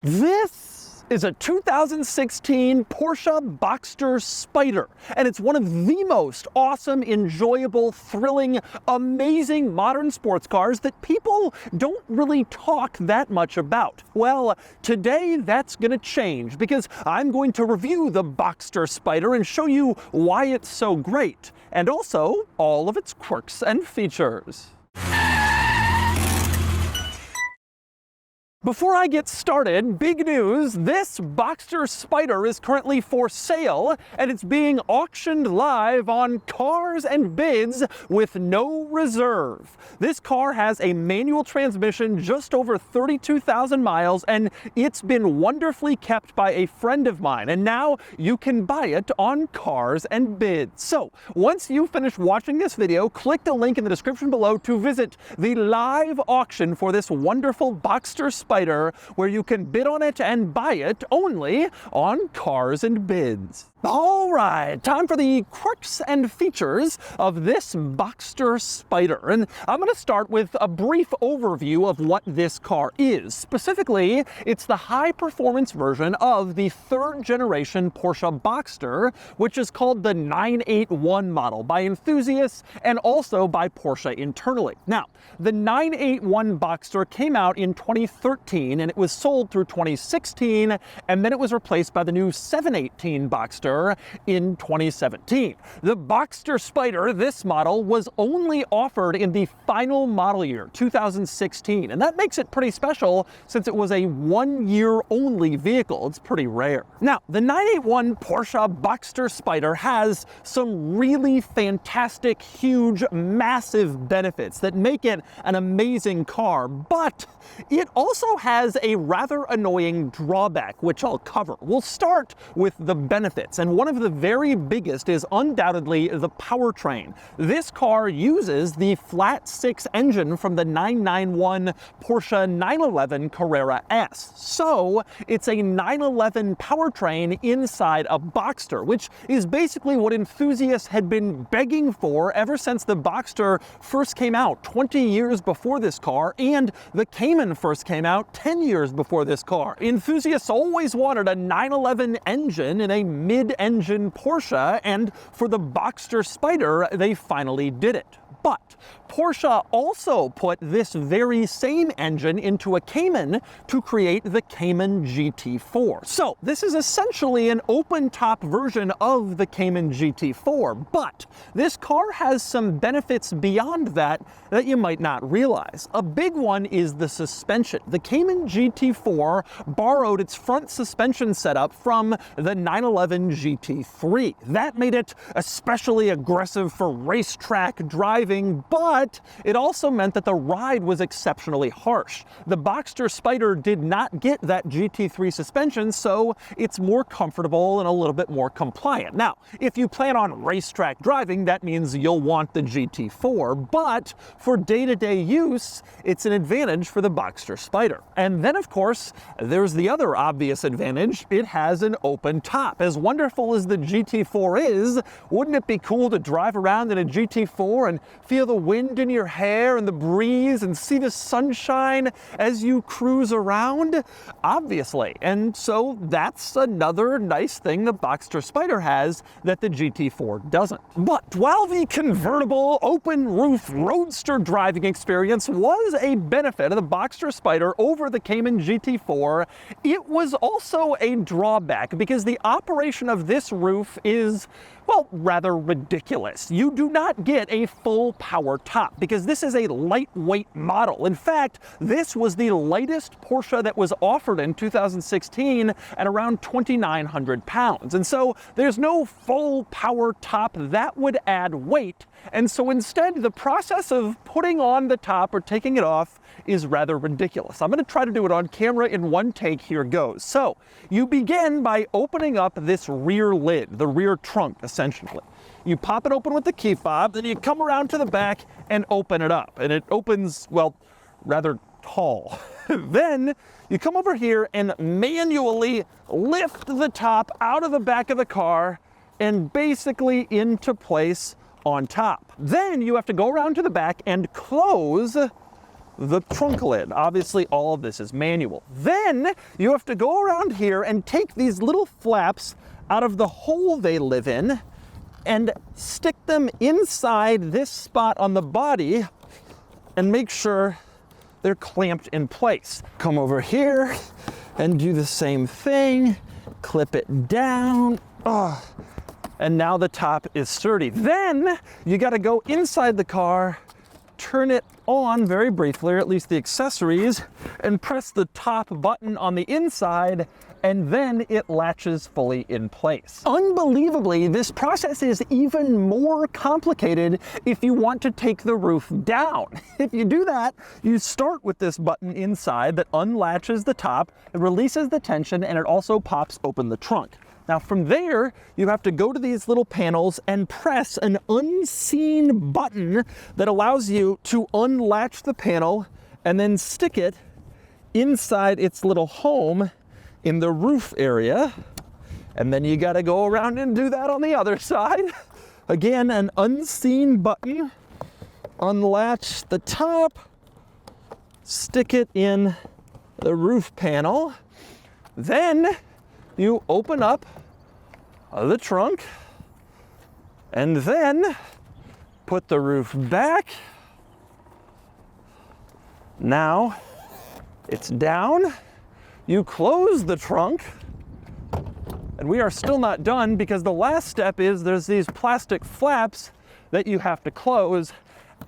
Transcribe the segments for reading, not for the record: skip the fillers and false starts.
This is a 2016 Porsche Boxster Spyder, and it's one of the most awesome, enjoyable, thrilling, amazing modern sports cars that people don't really talk that much about. Well, today that's going to change because I'm going to review the Boxster Spyder and show you why it's so great, and also all of its quirks and features. Before I get started, big news, this Boxster Spyder is currently for sale, and it's being auctioned live on Cars and Bids with no reserve. This car has a manual transmission, just over 32,000 miles, and it's been wonderfully kept by a friend of mine, and now you can buy it on Cars and Bids. So, once you finish watching this video, click the link in the description below to visit the live auction for this wonderful Boxster Spyder, where you can bid on it and buy it only on Cars and Bids. All right, time for the quirks and features of this Boxster Spyder. And I'm going to start with a brief overview of what this car is. Specifically, it's the high-performance version of the third-generation Porsche Boxster, which is called the 981 model by enthusiasts and also by Porsche internally. Now, the 981 Boxster came out in 2013, and it was sold through 2016, and then it was replaced by the new 718 Boxster in 2017. The Boxster Spyder, this model, was only offered in the final model year, 2016, and that makes it pretty special since it was a one-year-only vehicle. It's pretty rare. Now, the 981 Porsche Boxster Spyder has some really fantastic, huge, massive benefits that make it an amazing car, but it also has a rather annoying drawback, which I'll cover. We'll start with the benefits, and one of the very biggest is undoubtedly the powertrain. This car uses the flat six engine from the 991 Porsche 911 Carrera S. So it's a 911 powertrain inside a Boxster, which is basically what enthusiasts had been begging for ever since the Boxster first came out 20 years before this car, and the Cayman first came out 10 years before this car. Enthusiasts always wanted a 911 engine in a mid-engine Porsche, and for the Boxster Spyder, they finally did it. But Porsche also put this very same engine into a Cayman to create the Cayman GT4. So this is essentially an open-top version of the Cayman GT4, but this car has some benefits beyond that that you might not realize. A big one is the suspension. The Cayman GT4 borrowed its front suspension setup from the 911 GT3. That made it especially aggressive for racetrack driving, but it also meant that the ride was exceptionally harsh. The Boxster Spyder did not get that GT3 suspension, so it's more comfortable and a little bit more compliant. Now, if you plan on racetrack driving, that means you'll want the GT4, but for day-to-day use, it's an advantage for the Boxster Spyder. And then, of course, there's the other obvious advantage. It has an open top. As wonderful as the GT4 is, wouldn't it be cool to drive around in a GT4 and feel the wind in your hair and the breeze and see the sunshine as you cruise around? Obviously. And so that's another nice thing the Boxster Spyder has that the GT4 doesn't. But while the convertible open roof roadster driving experience was a benefit of the Boxster Spyder over the Cayman GT4, it was also a drawback because the operation of this roof is, well, rather ridiculous. You do not get a full power top because this is a lightweight model. In fact, this was the lightest Porsche that was offered in 2016 at around 2,900 pounds. And so there's no full power top that would add weight. And so instead, the process of putting on the top or taking it off is rather ridiculous. I'm going to try to do it on camera in one take. Here goes. So you begin by opening up this rear lid, the rear trunk, essentially. You pop it open with the key fob, then you come around to the back and open it up. And it opens, well, rather tall. Then you come over here and manually lift the top out of the back of the car and basically into place on top. Then you have to go around to the back and close the trunk lid. Obviously, all of this is manual. Then you have to go around here and take these little flaps out of the hole they live in and stick them inside this spot on the body and make sure they're clamped in place. Come over here and do the same thing, clip it down. And now the top is sturdy. Then you gotta go inside the car, turn it on very briefly, or at least the accessories, and press the top button on the inside, and then it latches fully in place. Unbelievably, this process is even more complicated if you want to take the roof down. If you do that, you start with this button inside that unlatches the top, it releases the tension, and it also pops open the trunk. Now from there, you have to go to these little panels and press an unseen button that allows you to unlatch the panel and then stick it inside its little home in the roof area. And then you gotta go around and do that on the other side. Again, an unseen button, unlatch the top, stick it in the roof panel. Then you open up the trunk and then put the roof back. Now it's down. You close the trunk, and we are still not done because the last step is there's these plastic flaps that you have to close,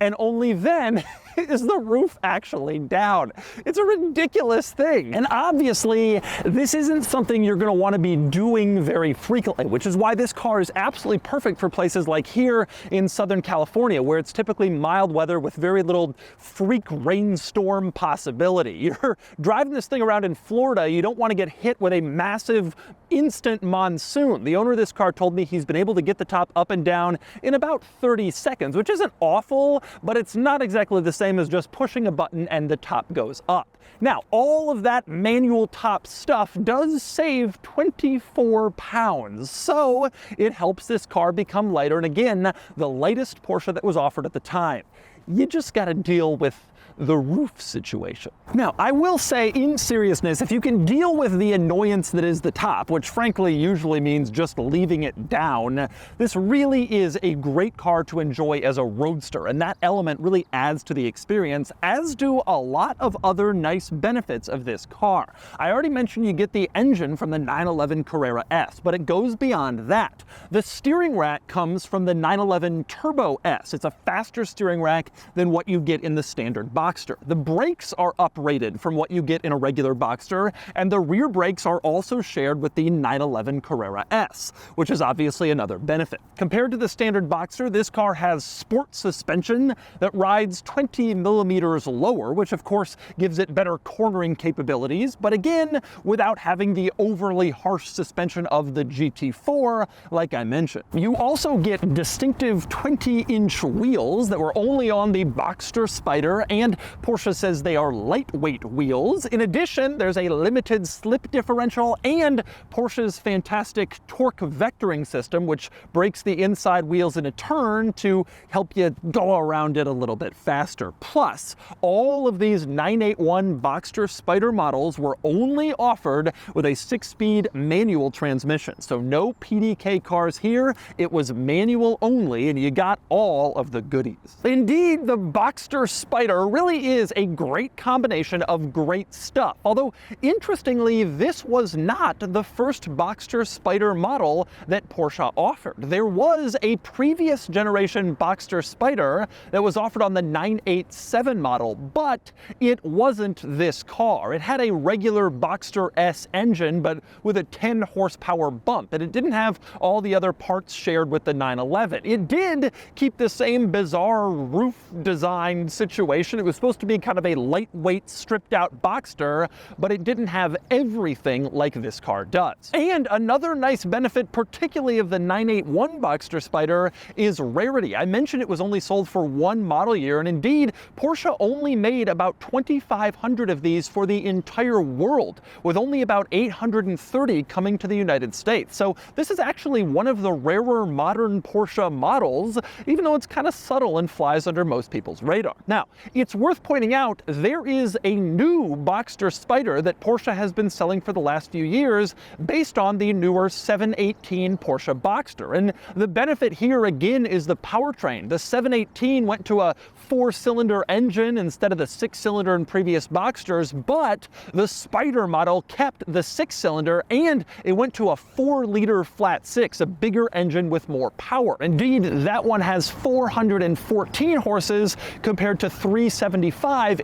and only then is the roof actually down. It's a ridiculous thing. And obviously, this isn't something you're gonna wanna be doing very frequently, which is why this car is absolutely perfect for places like here in Southern California, where it's typically mild weather with very little freak rainstorm possibility. You're driving this thing around in Florida, you don't wanna get hit with a massive instant monsoon. The owner of this car told me he's been able to get the top up and down in about 30 seconds, which isn't awful, but it's not exactly the same as just pushing a button and the top goes up. Now, all of that manual top stuff does save 24 pounds, so it helps this car become lighter, and again, the lightest Porsche that was offered at the time. You just gotta deal with the roof situation. Now, I will say, in seriousness, if you can deal with the annoyance that is the top, which frankly usually means just leaving it down, this really is a great car to enjoy as a roadster, and that element really adds to the experience, as do a lot of other nice benefits of this car. I already mentioned you get the engine from the 911 Carrera S, but it goes beyond that. The steering rack comes from the 911 Turbo S. It's a faster steering rack than what you get in the standard Boxster. The brakes are uprated from what you get in a regular Boxster, and the rear brakes are also shared with the 911 Carrera S, which is obviously another benefit. Compared to the standard Boxster, this car has sport suspension that rides 20 millimeters lower, which of course gives it better cornering capabilities, but again, without having the overly harsh suspension of the GT4, like I mentioned. You also get distinctive 20-inch wheels that were only on the Boxster Spyder, and Porsche says they are lightweight wheels. In addition, there's a limited slip differential and Porsche's fantastic torque vectoring system, which breaks the inside wheels in a turn to help you go around it a little bit faster. Plus, all of these 981 Boxster Spyder models were only offered with a 6-speed manual transmission. So no PDK cars here, it was manual only, and you got all of the goodies. Indeed, the Boxster Spyder really is a great combination of great stuff. Although, interestingly, this was not the first Boxster Spyder model that Porsche offered. There was a previous generation Boxster Spyder that was offered on the 987 model, but it wasn't this car. It had a regular Boxster S engine, but with a 10 horsepower bump, and it didn't have all the other parts shared with the 911. It did keep the same bizarre roof design situation. It was supposed to be kind of a lightweight, stripped out Boxster, but it didn't have everything like this car does. And another nice benefit, particularly of the 981 Boxster Spyder, is rarity. I mentioned it was only sold for one model year, and indeed, Porsche only made about 2,500 of these for the entire world, with only about 830 coming to the United States. So this is actually one of the rarer modern Porsche models, even though it's kind of subtle and flies under most people's radar. Now, it's worth pointing out, there is a new Boxster Spyder that Porsche has been selling for the last few years based on the newer 718 Porsche Boxster. And the benefit here again is the powertrain. The 718 went to a 4-cylinder engine instead of the 6-cylinder in previous Boxsters, but the Spyder model kept the 6-cylinder and it went to a 4-liter flat 6, a bigger engine with more power. Indeed, that one has 414 horses compared to 375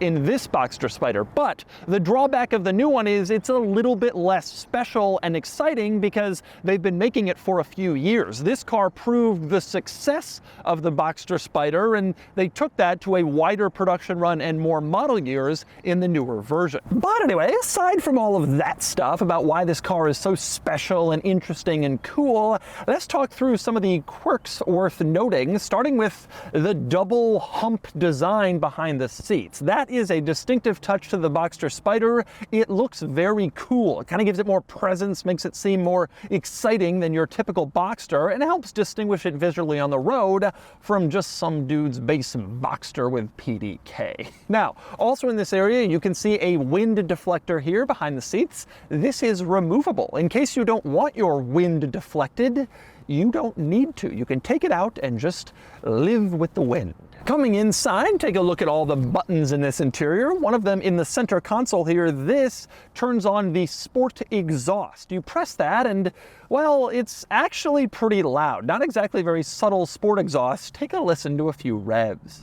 in this Boxster Spyder. But the drawback of the new one is it's a little bit less special and exciting because they've been making it for a few years. This car proved the success of the Boxster Spyder, and they took that to a wider production run and more model years in the newer version. But anyway, aside from all of that stuff about why this car is so special and interesting and cool, let's talk through some of the quirks worth noting, starting with the double hump design behind the seats. That is a distinctive touch to the Boxster Spyder. It looks very cool. It kind of gives it more presence, makes it seem more exciting than your typical Boxster, and helps distinguish it visually on the road from just some dude's base Boxster with PDK. Now, also in this area, you can see a wind deflector here behind the seats. This is removable. In case you don't want your wind deflected, you don't need to. You can take it out and just live with the wind. Coming inside, take a look at all the buttons in this interior. One of them in the center console here, this turns on the sport exhaust. You press that and, well, it's actually pretty loud. Not exactly very subtle sport exhaust. Take a listen to a few revs.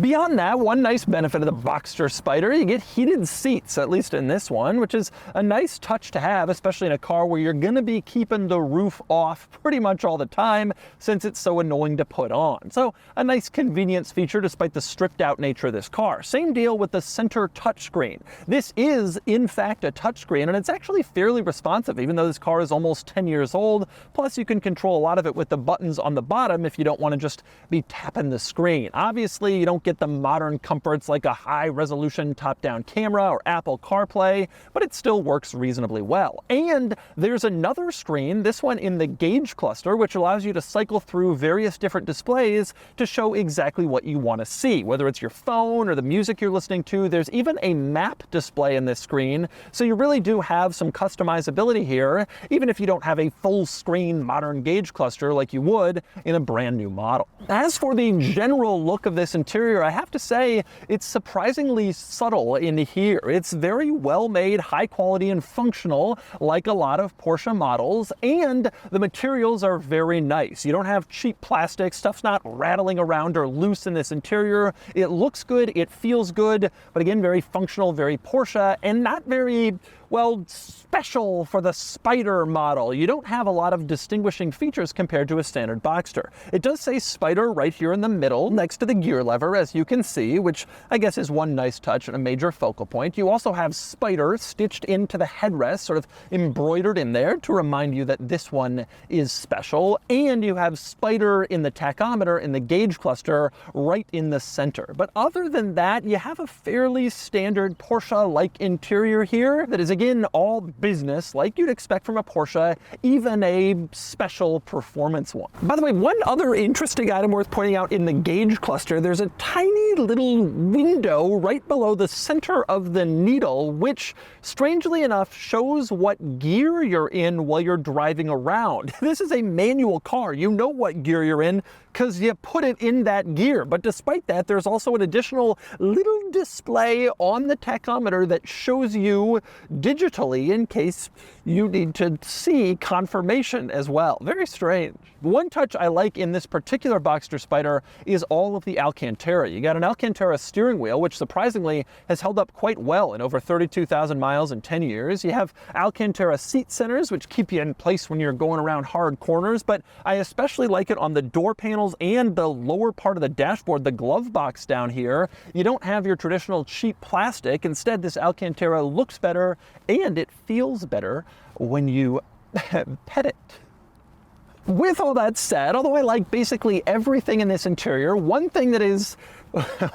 Beyond that, one nice benefit of the Boxster Spyder, you get heated seats, at least in this one, which is a nice touch to have, especially in a car where you're going to be keeping the roof off pretty much all the time since it's so annoying to put on. So a nice convenience feature despite the stripped out nature of this car. Same deal with the center touchscreen. This is, in fact, a touchscreen, and it's actually fairly responsive, even though this car is almost 10 years old. Plus, you can control a lot of it with the buttons on the bottom if you don't want to just be tapping the screen. Obviously, you don't get the modern comforts like a high-resolution top-down camera or Apple CarPlay, but it still works reasonably well. And there's another screen, this one in the gauge cluster, which allows you to cycle through various different displays to show exactly what you want to see, whether it's your phone or the music you're listening to. There's even a map display in this screen, so you really do have some customizability here, even if you don't have a full-screen modern gauge cluster like you would in a brand new model. As for the general look of this interior, I have to say it's surprisingly subtle in here. It's very well made, high quality and functional like a lot of Porsche models, and the materials are very nice. You don't have cheap plastic, stuff's not rattling around or loose in this interior. It looks good, it feels good, but again, very functional, very Porsche, and not very, well, special for the Spyder model. You don't have a lot of distinguishing features compared to a standard Boxster. It does say Spyder right here in the middle next to the gear lever, as you can see, which I guess is one nice touch and a major focal point. You also have Spyder stitched into the headrest, sort of embroidered in there to remind you that this one is special. And you have Spyder in the tachometer in the gauge cluster right in the center. But other than that, you have a fairly standard Porsche-like interior here that is, again, all business like you'd expect from a Porsche, even a special performance one. By the way, one other interesting item worth pointing out in the gauge cluster, there's a tiny little window right below the center of the needle, which strangely enough shows what gear you're in while you're driving around. This is a manual car. You know what gear you're in because you put it in that gear. But despite that, there's also an additional little display on the tachometer that shows you digitally in case you need to see confirmation as well. Very strange. One touch I like in this particular Boxster Spyder is all of the Alcantara. You got an Alcantara steering wheel, which surprisingly has held up quite well in over 32,000 miles in 10 years. You have Alcantara seat centers, which keep you in place when you're going around hard corners, but I especially like it on the door panels and the lower part of the dashboard, the glove box down here. You don't have your traditional cheap plastic. Instead, this Alcantara looks better and it feels better when you pet it. With all that said, although I like basically everything in this interior, one thing that is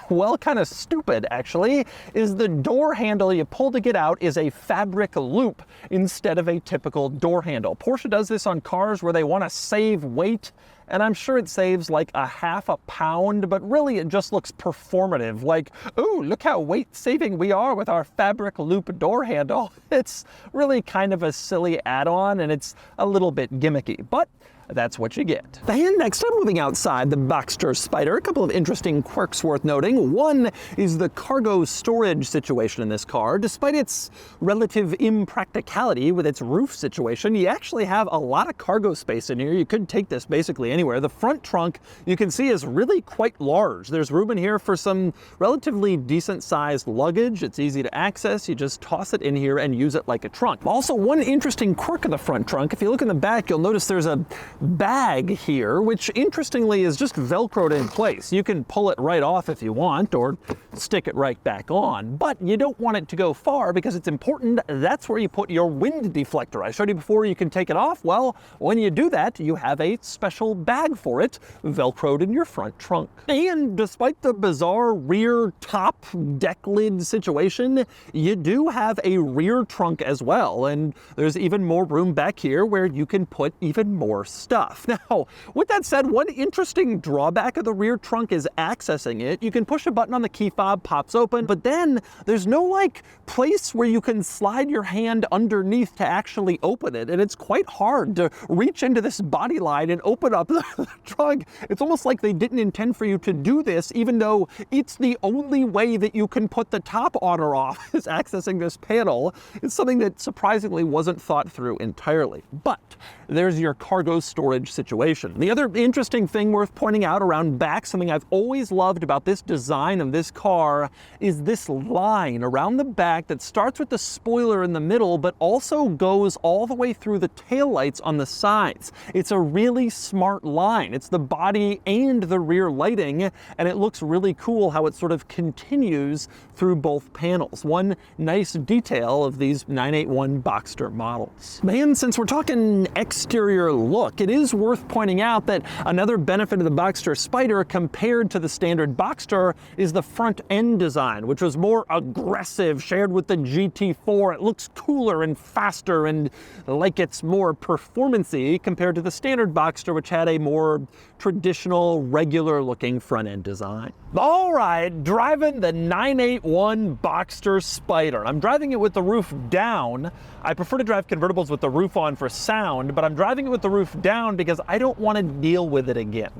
Well, kind of stupid, actually, is the door handle you pull to get out is a fabric loop instead of a typical door handle. Porsche does this on cars where they want to save weight, and I'm sure it saves like a half a pound, but really it just looks performative. Like, ooh, look how weight saving we are with our fabric loop door handle. It's really kind of a silly add-on, and it's a little bit gimmicky, but that's what you get. And next up, moving outside the Boxster Spyder, a couple of interesting quirks worth noting. One is the cargo storage situation in this car. Despite its relative impracticality with its roof situation, you actually have a lot of cargo space in here. You could take this basically anywhere. The front trunk, you can see, is really quite large. There's room in here for some relatively decent sized luggage. It's easy to access. You just toss it in here and use it like a trunk. Also, one interesting quirk of the front trunk, if you look in the back, you'll notice there's a bag here, which interestingly is just Velcroed in place. You can pull it right off if you want, or stick it right back on, but you don't want it to go far because it's important. That's where you put your wind deflector. I showed you before you can take it off. Well, when you do that, you have a special bag for it, Velcroed in your front trunk. And despite the bizarre rear top deck lid situation, you do have a rear trunk as well, and there's even more room back here where you can put even more stuff. Now, with that said, one interesting drawback of the rear trunk is accessing it. You can push a button on the key fob, pops open, but then there's no like place where you can slide your hand underneath to actually open it, and it's quite hard to reach into this body line and open up the trunk. It's almost like they didn't intend for you to do this, even though it's the only way that you can put the top on or off is accessing this panel. It's something that surprisingly wasn't thought through entirely. But there's your cargo storage situation. The other interesting thing worth pointing out around back, something I've always loved about this design of this car, is this line around the back that starts with the spoiler in the middle, but also goes all the way through the taillights on the sides. It's a really smart line. It's the body and the rear lighting, and it looks really cool how it sort of continues through both panels. One nice detail of these 981 Boxster models. And since we're talking exterior look, it is worth pointing out that another benefit of the Boxster Spyder compared to the standard Boxster is the front end design, which was more aggressive, shared with the GT4. It looks cooler and faster and like it's more performance-y compared to the standard Boxster, which had a more traditional, regular looking front end design. All right, driving the 981 Boxster Spyder. I'm driving it with the roof down. I prefer to drive convertibles with the roof on for sound, but I'm driving it with the roof down because I don't want to deal with it again.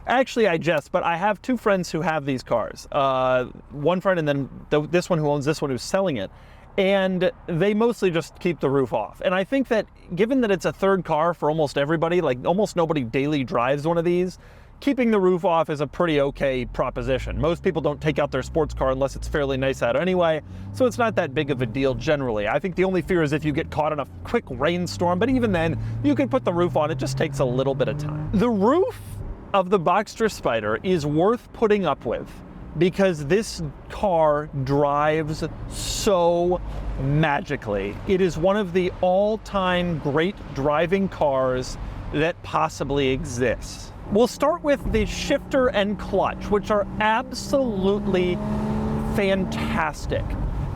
Actually, I jest, but I have two friends who have these cars. One friend and then this one who owns this one who's selling it. And they mostly just keep the roof off. And I think that given that it's a third car for almost everybody, like almost nobody daily drives one of these, keeping the roof off is a pretty okay proposition. Most people don't take out their sports car unless it's fairly nice out anyway, so it's not that big of a deal generally. I think the only fear is if you get caught in a quick rainstorm, but even then, you can put the roof on. It just takes a little bit of time. The roof of the Boxster Spyder is worth putting up with because this car drives so magically. It is one of the all-time great driving cars that possibly exists. We'll start with the shifter and clutch, which are absolutely fantastic.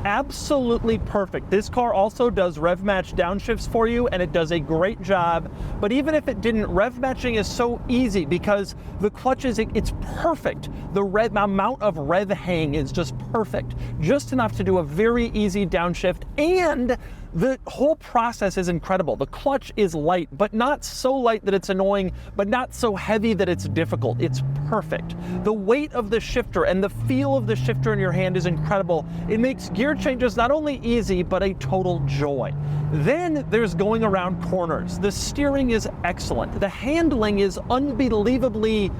Absolutely perfect. This car also does rev match downshifts for you, and it does a great job. But even if it didn't, rev matching is so easy because the clutch it's perfect. The amount of rev hang is just perfect. Just enough to do a very easy downshift, and the whole process is incredible. The clutch is light, but not so light that it's annoying, but not so heavy that it's difficult. It's perfect. The weight of the shifter and the feel of the shifter in your hand is incredible. It makes gear changes not only easy, but a total joy. Then there's going around corners. The steering is excellent. The handling is unbelievably,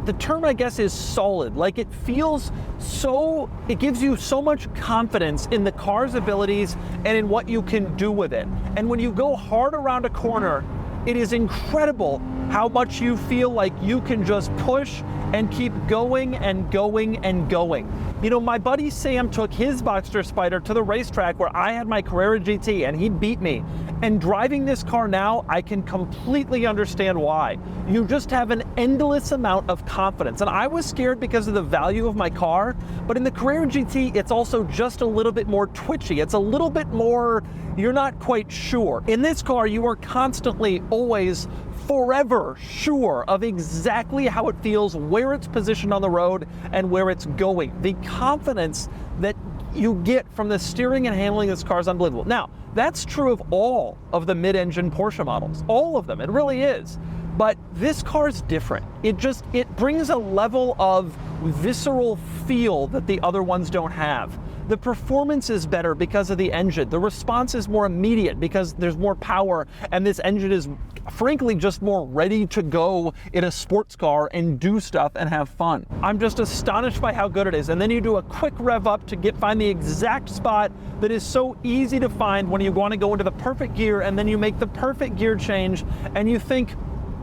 the term I guess is solid. Like it feels so, it gives you so much confidence in the car's abilities and in what you can do with it. And when you go hard around a corner, it is incredible how much you feel like you can just push and keep going and going and going. You know, my buddy Sam took his Boxster Spyder to the racetrack where I had my Carrera GT and he beat me. And driving this car now, I can completely understand why. You just have an endless amount of confidence. And I was scared because of the value of my car, but in the Carrera GT, it's also just a little bit more twitchy. It's a little bit more, you're not quite sure. In this car, you are constantly, always, forever sure of exactly how it feels, where it's positioned on the road, and where it's going. The confidence that you get from the steering and handling of this car is unbelievable. Now, that's true of all of the mid-engine Porsche models, all of them, it really is. But this car is different. It brings a level of visceral feel that the other ones don't have. The performance is better because of the engine. The response is more immediate because there's more power, and this engine is frankly just more ready to go in a sports car and do stuff and have fun. I'm just astonished by how good it is. And then you do a quick rev up to find the exact spot that is so easy to find when you want to go into the perfect gear, and then you make the perfect gear change and you think,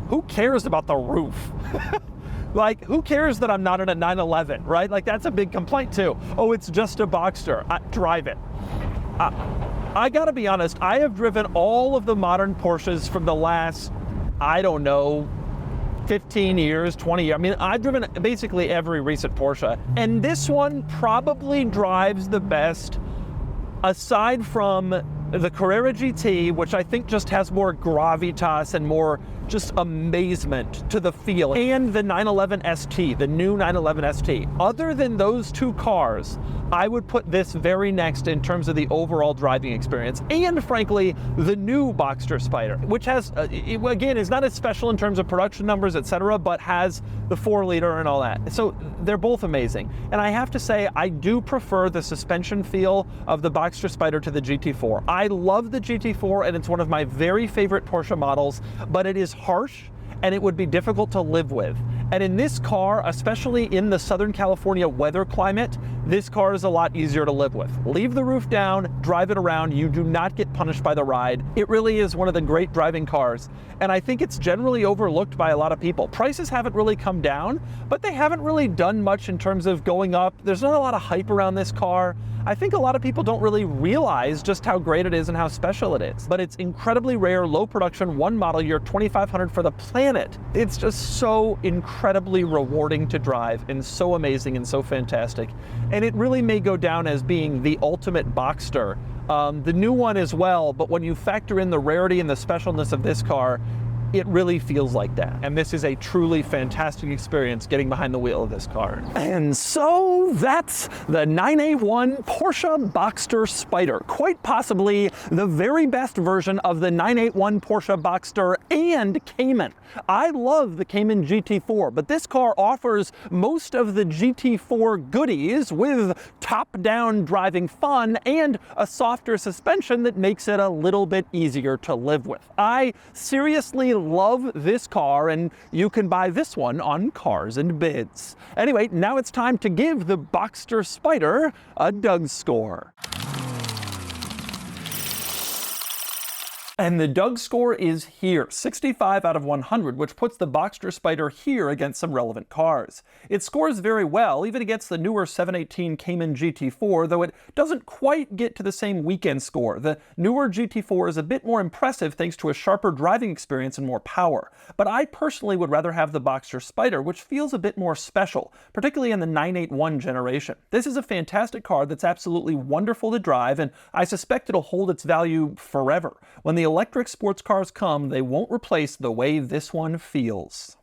who cares about the roof? Like, who cares that I'm not in a 911, right? Like, that's a big complaint too. Oh, it's just a Boxster. Drive it. I gotta be honest, I have driven all of the modern Porsches from the last, I don't know, 15 years, 20 years. I mean, I've driven basically every recent Porsche, and this one probably drives the best aside from the Carrera GT, which I think just has more gravitas and more just amazement to the feel, and the 911 ST, the new 911 ST. Other than those two cars, I would put this very next in terms of the overall driving experience, and frankly, the new Boxster Spyder, which has, again, is not as special in terms of production numbers, etc., but has the 4-liter and all that. So they're both amazing. And I have to say, I do prefer the suspension feel of the Boxster Spyder to the GT4. I love the GT4, and it's one of my very favorite Porsche models, but it is harsh and it would be difficult to live with. And in this car, especially in the Southern California weather climate, this car is a lot easier to live with. Leave the roof down, drive it around, you do not get punished by the ride. It really is one of the great driving cars, and I think it's generally overlooked by a lot of people. Prices haven't really come down, but they haven't really done much in terms of going up. There's not a lot of hype around this car. I think a lot of people don't really realize just how great it is and how special it is. But it's incredibly rare, low production, one model year, 2,500 for the planet. It's just so incredibly rewarding to drive and so amazing and so fantastic. And it really may go down as being the ultimate Boxster. The new one as well, but when you factor in the rarity and the specialness of this car, it really feels like that. And this is a truly fantastic experience getting behind the wheel of this car. And so that's the 981 Porsche Boxster Spyder. Quite possibly the very best version of the 981 Porsche Boxster and Cayman. I love the Cayman GT4, but this car offers most of the GT4 goodies with top-down driving fun and a softer suspension that makes it a little bit easier to live with. I seriously love this car, and you can buy this one on Cars and Bids. Anyway, now it's time to give the Boxster Spyder a DougScore. And the DougScore is here, 65 out of 100, which puts the Boxster Spyder here against some relevant cars. It scores very well, even against the newer 718 Cayman GT4, though it doesn't quite get to the same weekend score. The newer GT4 is a bit more impressive thanks to a sharper driving experience and more power. But I personally would rather have the Boxster Spyder, which feels a bit more special, particularly in the 981 generation. This is a fantastic car that's absolutely wonderful to drive, and I suspect it'll hold its value forever. When the electric sports cars come, they won't replace the way this one feels.